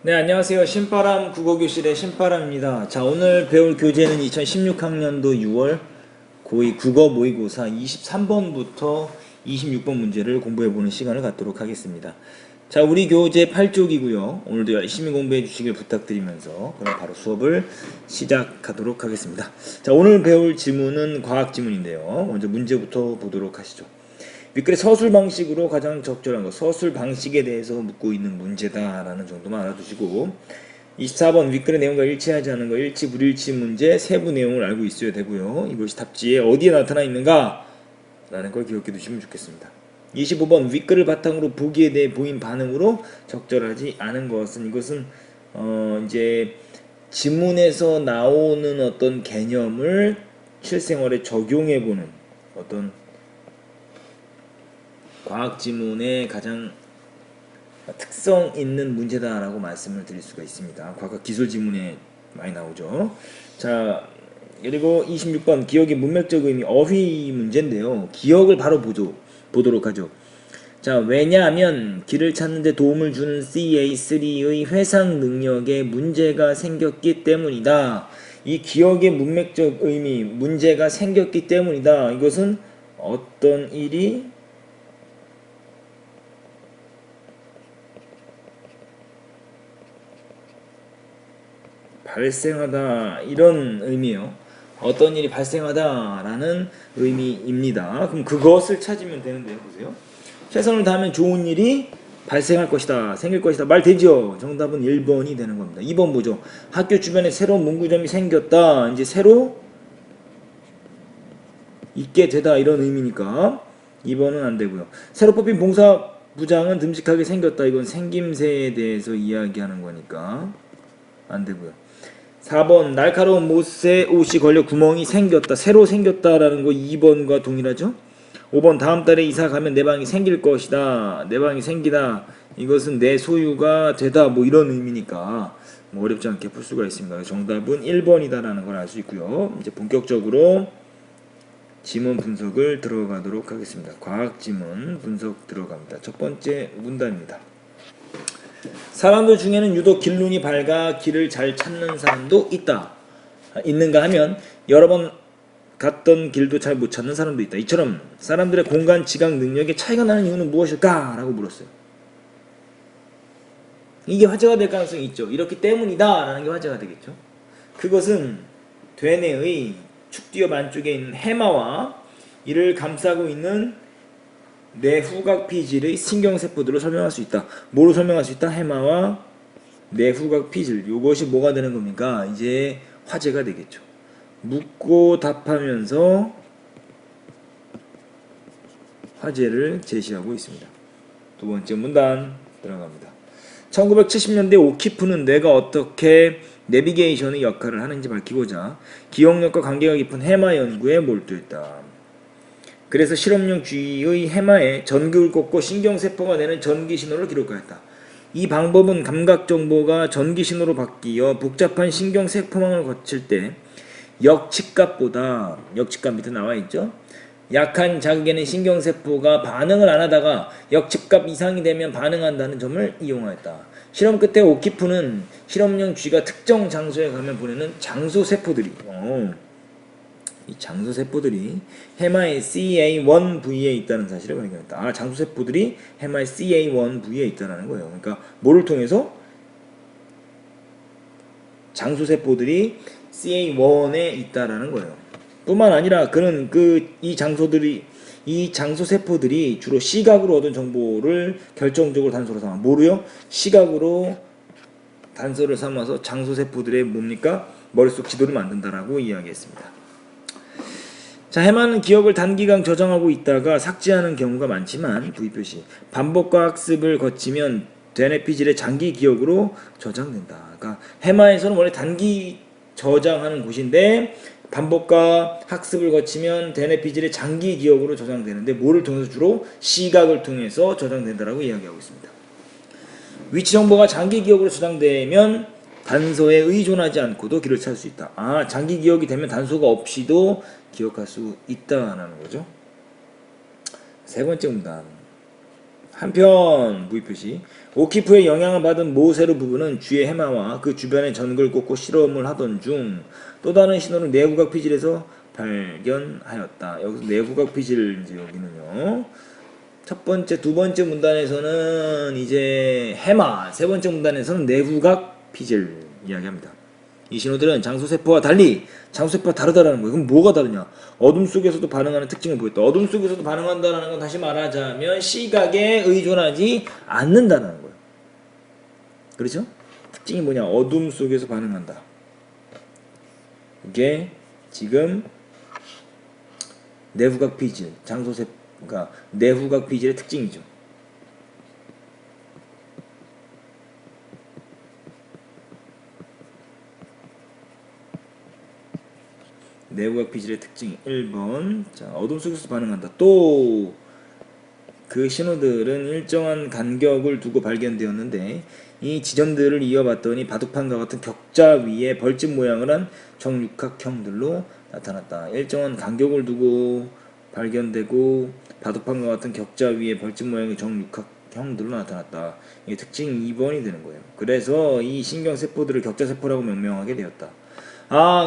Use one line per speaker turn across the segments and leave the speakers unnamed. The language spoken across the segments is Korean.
네, 안녕하세요. 신바람 국어교실의 신바람입니다. 자, 오늘 배울 교재는 2016학년도 6월 고2 국어 모의고사 23번부터 26번 문제를 공부해보는 시간을 갖도록 하겠습니다. 자, 우리 교재 8쪽이고요. 오늘도 열심히 공부해 주시길 부탁드리면서 그럼 바로 수업을 시작하도록 하겠습니다. 자, 오늘 배울 지문은 과학 지문인데요. 먼저 문제부터 보도록 하시죠. 윗글의 서술 방식으로 가장 적절한 것, 서술 방식에 대해서 묻고 있는 문제다라는 정도만 알아두시고, 24번 윗글의 내용과 일치하지 않은 것, 일치 불일치 문제 세부 내용을 알고 있어야 되고요. 이것이 답지에 어디에 나타나 있는가? 라는 걸 기억해 두시면 좋겠습니다. 25번 윗글을 바탕으로 보기에 대해 보인 반응으로 적절하지 않은 것은, 이것은 이제 지문에서 나오는 어떤 개념을 실생활에 적용해 보는 어떤 과학 지문의 가장 특성 있는 문제다라고 말씀을 드릴 수가 있습니다. 과학 기술 지문에 많이 나오죠. 자, 그리고 26번 기억의 문맥적 의미 어휘 문제인데요. 기억을 바로 보도록 하죠. 자, 왜냐하면 길을 찾는 데 도움을 주는 CA3의 회상 능력에 문제가 생겼기 때문이다. 이 기억의 문맥적 의미 문제가 생겼기 때문이다. 이것은 어떤 일이 발생하다 이런 의미예요. 어떤 일이 발생하다라는 의미입니다. 그럼 그것을 찾으면 되는데요. 보세요. 최선을 다하면 좋은 일이 발생할 것이다. 생길 것이다. 말 되죠? 정답은 1번이 되는 겁니다. 2번 보죠. 학교 주변에 새로운 문구점이 생겼다. 이제 새로 있게 되다 이런 의미니까 2번은 안 되고요. 새로 뽑힌 봉사부장은 듬직하게 생겼다. 이건 생김새에 대해서 이야기하는 거니까 안 되고요. 4번 날카로운 못에 옷이 걸려 구멍이 생겼다. 새로 생겼다라는 거 2번과 동일하죠. 5번 다음 달에 이사 가면 내 방이 생길 것이다. 내 방이 생기다. 이것은 내 소유가 되다. 뭐 이런 의미니까 뭐 어렵지 않게 풀 수가 있습니다. 정답은 1번이다라는 걸 알 수 있고요. 이제 본격적으로 지문 분석을 들어가도록 하겠습니다. 과학 지문 분석 들어갑니다. 첫 번째 문단입니다. 사람들 중에는 유독 길눈이 밝아 길을 잘 찾는 사람도 있는가 하면 여러 번 갔던 길도 잘 못 찾는 사람도 있다. 이처럼 사람들의 공간 지각 능력에 차이가 나는 이유는 무엇일까? 라고 물었어요. 이게 화제가 될 가능성이 있죠. 이렇기 때문이다 라는 게 화제가 되겠죠. 그것은 되뇌의 축뒤엽 안쪽에 있는 해마와 이를 감싸고 있는 뇌후각 피질의 신경세포들로 설명할 수 있다. 뭐로 설명할 수 있다? 해마와 뇌후각 피질. 이것이 뭐가 되는 겁니까? 이제 화제가 되겠죠. 묻고 답하면서 화제를 제시하고 있습니다. 두 번째 문단 들어갑니다. 1970년대 오키프는 뇌가 어떻게 내비게이션의 역할을 하는지 밝히고자 기억력과 관계가 깊은 해마 연구에 몰두했다. 그래서 실험용 쥐의 해마에 전극을 꽂고 신경세포가 내는 전기신호를 기록하였다. 이 방법은 감각정보가 전기신호로 바뀌어 복잡한 신경세포망을 거칠 때 역치값보다, 역치값 밑에 나와있죠? 약한 자극에는 신경세포가 반응을 안하다가 역치값 이상이 되면 반응한다는 점을 이용하였다. 실험 끝에 오키프는 실험용 쥐가 특정 장소에 가면 보내는 장소세포들이 이 장소세포들이 해마의 CA1 부위에 있다는 사실을 발견했다. 아, 장소세포들이 해마의 CA1 부위에 있다는 거예요. 그러니까 뭐를 통해서? 장소세포들이 CA1에 있다라는 거예요. 뿐만 아니라 그는 이 장소세포들이 주로 시각으로 얻은 정보를 결정적으로 단서로 삼아 뭐로요? 시각으로 단서를 삼아서 장소세포들의 뭡니까? 머릿속 지도를 만든다라고 이야기했습니다. 자, 해마는 기억을 단기간 저장하고 있다가 삭제하는 경우가 많지만 V표시 반복과 학습을 거치면 되뇌피질의 장기 기억으로 저장된다. 그러니까 해마에서는 원래 단기 저장하는 곳인데 반복과 학습을 거치면 되뇌피질의 장기 기억으로 저장되는데 뭐를 통해서 주로 시각을 통해서 저장된다라고 이야기하고 있습니다. 위치 정보가 장기 기억으로 저장되면 단서에 의존하지 않고도 길을 찾을 수 있다. 아, 장기 기억이 되면 단서가 없이도 기억할 수 있다는 거죠. 세 번째 문단. 한편 무의표시 오키프의 영향을 받은 모세르 부부는 주의 해마와 그 주변의 전극을 꽂고 실험을 하던 중 또 다른 신호를 내후각 피질에서 발견하였다. 여기서 내후각 피질 이제 여기는요. 첫 번째, 두 번째 문단에서는 이제 해마, 세 번째 문단에서는 내후각 피질 이야기합니다. 이 신호들은 장소세포와 달리 장소세포가 다르다라는 거예요. 그럼 뭐가 다르냐? 어둠 속에서도 반응하는 특징을 보였다. 어둠 속에서도 반응한다는 건 다시 말하자면 시각에 의존하지 않는다는 거예요. 그렇죠? 특징이 뭐냐? 어둠 속에서 반응한다. 이게 지금 내후각 피질, 장소세포, 그러니까 내후각 피질의 특징이죠. 내후각 피질의 특징 1번. 자, 어둠 속에서 반응한다. 또 그 신호들은 일정한 간격을 두고 발견되었는데 이 지점들을 이어봤더니 바둑판과 같은 격자 위에 벌집 모양을 한 정육각형들로 나타났다. 일정한 간격을 두고 발견되고 바둑판과 같은 격자 위에 벌집 모양의 정육각형들로 나타났다. 이게 특징 2번이 되는 거예요. 그래서 이 신경세포들을 격자세포라고 명명하게 되었다.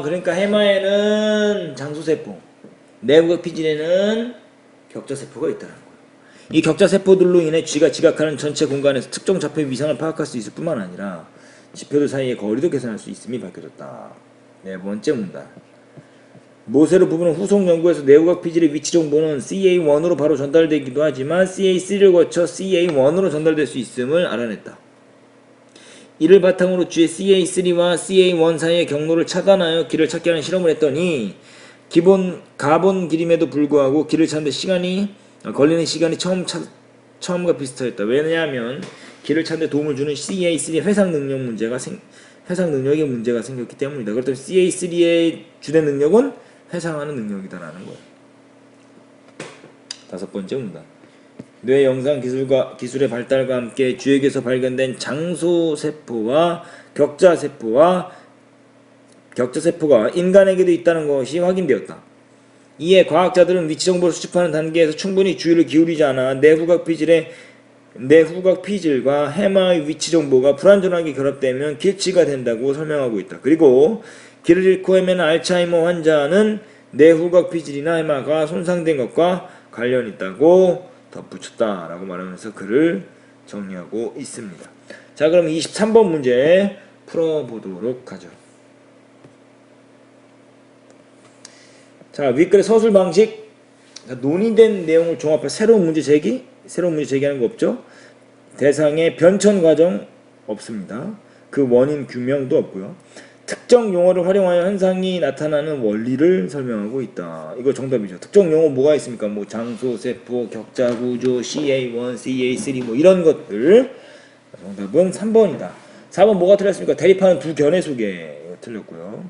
그러니까 해마에는 장소세포, 내후각 피질에는 격자세포가 있다는 거예요. 이 격자세포들로 인해 쥐가 지각하는 전체 공간에서 특정 좌표의 위상을 파악할 수 있을 뿐만 아니라 지표들 사이의 거리도 계산할 수 있음이 밝혀졌다. 네 번째 문단. 모세르 부부는 후속 연구에서 내후각 피질의 위치 정보는 CA1으로 바로 전달되기도 하지만 CA3를 거쳐 CA1으로 전달될 수 있음을 알아냈다. 이를 바탕으로 쥐의 CA3와 CA1 사이의 경로를 차단하여 길을 찾게 하는 실험을 했더니 기본 가본 길임에도 불구하고 길을 찾는 시간이 걸리는 시간이 처음과 비슷하였다. 왜냐하면 길을 찾는 데 도움을 주는 CA3의 회상 능력의 문제가 생겼기 때문이다. 그렇다면 CA3의 주된 능력은 회상하는 능력이다라는 거예요. 다섯 번째 문단. 뇌 영상 기술의 발달과 함께 쥐에게서 발견된 장소세포와 격자세포가 인간에게도 있다는 것이 확인되었다. 이에 과학자들은 위치 정보를 수집하는 단계에서 충분히 주의를 기울이지 않아 내후각 피질과 해마의 위치 정보가 불완전하게 결합되면 길치가 된다고 설명하고 있다. 그리고 길을 잃고 헤매는 알츠하이머 환자는 내후각 피질이나 해마가 손상된 것과 관련이 있다고 덧붙였다라고 말하면서 글을 정리하고 있습니다. 자, 그럼 23번 문제 풀어보도록 하죠. 자, 윗글의 서술 방식, 논의된 내용을 종합해 새로운 문제 제기하는 거 없죠? 대상의 변천 과정 없습니다. 그 원인 규명도 없고요. 특정 용어를 활용하여 현상이 나타나는 원리를 설명하고 있다. 이거 정답이죠. 특정 용어 뭐가 있습니까? 뭐 장소, 세포, 격자 구조, CA1, CA3 뭐 이런 것들. 정답은 3번이다. 4번 뭐가 틀렸습니까? 대립하는 두 견해 소개. 이거 틀렸고요.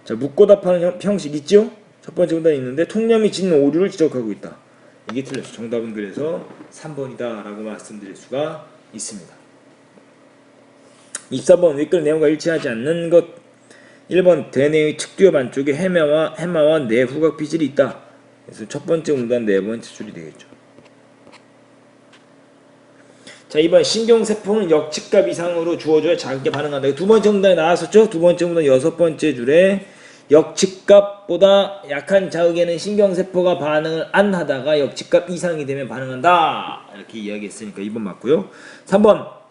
자, 묻고 답하는 형식 있죠? 첫 번째 문단이 있는데 통념이 짓는 오류를 지적하고 있다. 이게 틀렸어. 정답은 그래서 3번이다 라고 말씀드릴 수가 있습니다. 24번 윗글 내용과 일치하지 않는 것. 1번 대뇌의 측두엽 안쪽에 해마와 내후각 피질이 있다. 그래서 첫 번째 문단 네 번째 줄이 되겠죠. 자, 2번 신경세포는 역측값 이상으로 주어져야 자극에 반응한다. 두 번째 문단에 나왔었죠? 두 번째 문단 여섯 번째 줄에 역측값보다 약한 자극에는 신경세포가 반응을 안 하다가 역측값 이상이 되면 반응한다. 이렇게 이야기했으니까 2번 맞고요. 3번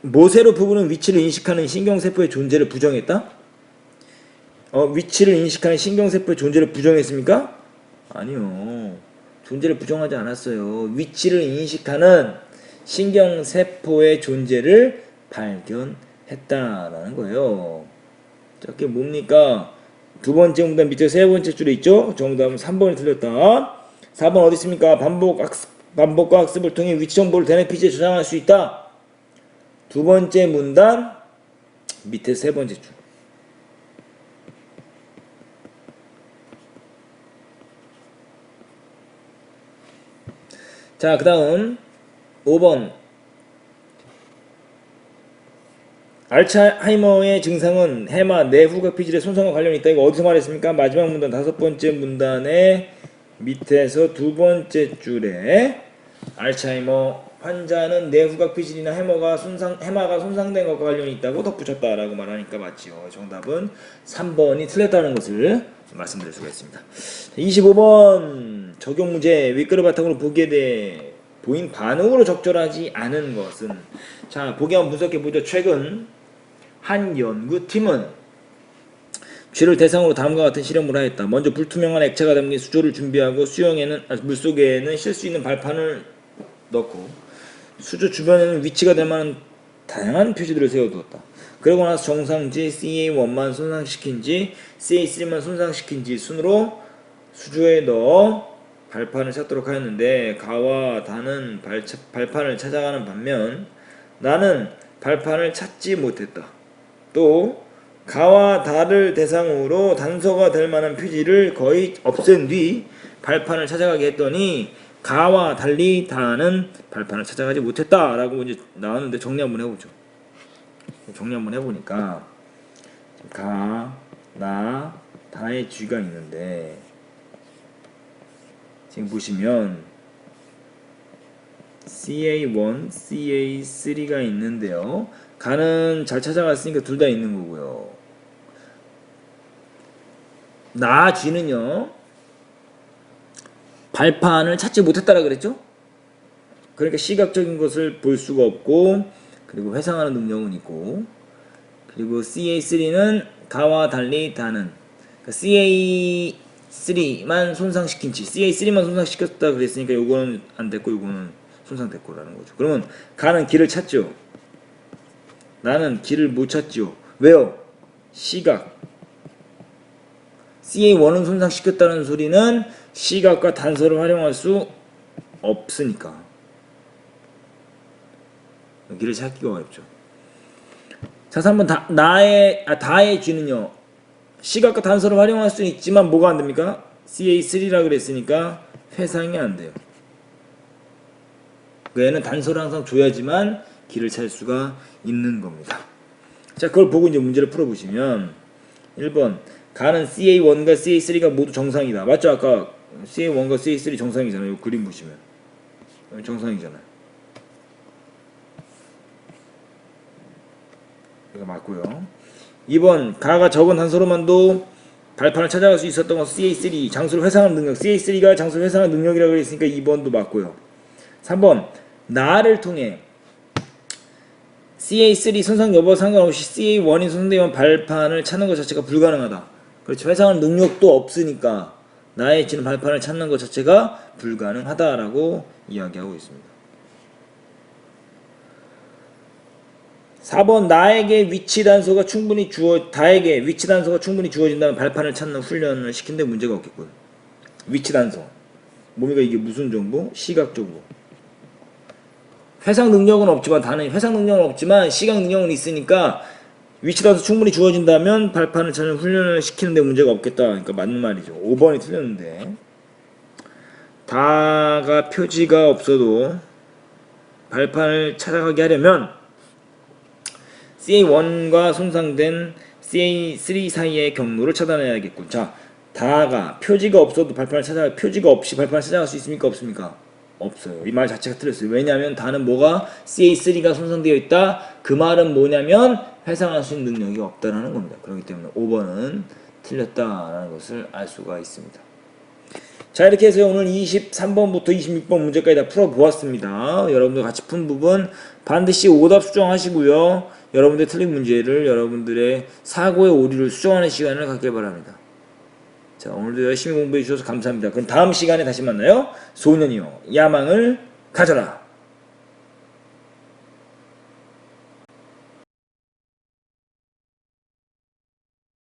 모세르 부부는 위치를 인식하는 신경세포의 존재를 부정했다? 위치를 인식하는 신경세포의 존재를 부정했습니까? 아니요. 존재를 부정하지 않았어요. 위치를 인식하는 신경세포의 존재를 발견했다라는 거예요. 자, 그게 뭡니까? 두 번째 문단 밑에 세 번째 줄에 있죠? 정답은 3번이 틀렸다. 4번 어디 있습니까? 반복과 학습을 통해 위치 정보를 대뇌 피지에 저장할 수 있다. 두 번째 문단 밑에 세 번째 줄. 자, 그 다음 5번 알츠하이머의 증상은 해마 내후각 피질의 손상과 관련이 있다. 이거 어디서 말했습니까? 마지막 문단 다섯 번째 문단의 밑에서 두 번째 줄에 알츠하이머 환자는 뇌후각 피질이나 해마가 손상된 것과 관련이 있다고 덧붙였다라고 말하니까 맞지요. 정답은 3번이 틀렸다는 것을 말씀드릴 수가 있습니다. 25번 적용 문제. 윗글을 바탕으로 보기에 대해 보인 반응으로 적절하지 않은 것은. 자, 보기 한번 분석해보죠. 최근 한 연구팀은 쥐를 대상으로 다음과 같은 실험을 하였다. 먼저 불투명한 액체가 담긴 수조를 준비하고 물속에는 쉴 수 있는 발판을 넣고 수조 주변에는 위치가 될 만한 다양한 표시들을 세워두었다. 그러고 나서 정상지 CA1만 손상시킨지 CA3만 손상시킨지 순으로 수조에 넣어 발판을 찾도록 하였는데 가와 다는 발판을 찾아가는 반면 나는 발판을 찾지 못했다. 또 가와 다를 대상으로 단서가 될 만한 표지를 거의 없앤 뒤 발판을 찾아가게 했더니 가와 달리 다는 발판을 찾아가지 못했다 라고 이제 나왔는데 정리 한번 해보죠. 정리 한번 해보니까 가, 나, 다의 쥐가 있는데 지금 보시면 CA1, CA3가 있는데요. 가는 잘 찾아갔으니까 둘 다 있는 거고요. 나 쥐는요 발판을 찾지 못했다라 그랬죠? 그러니까 시각적인 것을 볼 수가 없고, 그리고 회상하는 능력은 있고, 그리고 CA3는 가와 달리 다는 그러니까 CA3만 손상시킨지 CA3만 손상시켰다 그랬으니까 요거는 안 됐고 요거는 손상됐고라는 거죠. 그러면 가는 길을 찾죠. 나는 길을 못 찾죠. 왜요? 시각. CA1은 손상시켰다는 소리는 시각과 단서를 활용할 수 없으니까 길을 찾기가 어렵죠. 자, 3번 다의 쥐는요 시각과 단서를 활용할 수는 있지만 뭐가 안됩니까? CA3라 그랬으니까 회상이 안돼요. 얘는 단서를 항상 줘야지만 길을 찾을 수가 있는 겁니다. 자, 그걸 보고 이제 문제를 풀어보시면 1번 가는 CA1과 CA3가 모두 정상이다. 맞죠? 아까 CA1과 CA3 정상이잖아요. 이 그림 보시면 정상이잖아요. 이거 맞고요. 2번 가가 적은 단서로만도 발판을 찾아갈 수 있었던 건 CA3 장소를 회상하는 능력. CA3가 장소를 회상하는 능력이라고 그랬으니까 2번도 맞고요. 3번 나를 통해 CA3 손상 여부와 상관없이 CA1이 손상되면 발판을 찾는 것 자체가 불가능하다. 그렇죠. 회상하는 능력도 없으니까 나의 쥐는 발판을 찾는 것 자체가 불가능하다라고 이야기하고 있습니다. 4번 다에게 위치 단서가 충분히 주어진다면 발판을 찾는 훈련을 시킨데 문제가 없겠군. 위치 단서. 뭡니까 이게 무슨 정보? 시각적으로. 회상 능력은 없지만 시각 능력은 있으니까 위치 단서 충분히 주어진다면 발판을 찾는 훈련을 시키는데 문제가 없겠다. 그러니까 맞는 말이죠. 5번이 틀렸는데 다가 표지가 없어도 발판을 찾아가게 하려면 CA1과 손상된 CA3 사이의 경로를 차단해야겠군. 자, 다가 표지가 없어도 표지가 없이 발판을 찾아갈 수 있습니까? 없습니까? 없어요. 이 말 자체가 틀렸어요. 왜냐하면 다는 뭐가 CA3가 손상되어 있다. 그 말은 뭐냐면 회상할 수 있는 능력이 없다라는 겁니다. 그렇기 때문에 5번은 틀렸다라는 것을 알 수가 있습니다. 자, 이렇게 해서 오늘 23번부터 26번 문제까지 다 풀어보았습니다. 여러분들 같이 푼 부분 반드시 오답 수정하시고요. 여러분들 틀린 문제를 여러분들의 사고의 오류를 수정하는 시간을 갖길 바랍니다. 자, 오늘도 열심히 공부해 주셔서 감사합니다. 그럼 다음 시간에 다시 만나요. 소년이요, 야망을 가져라.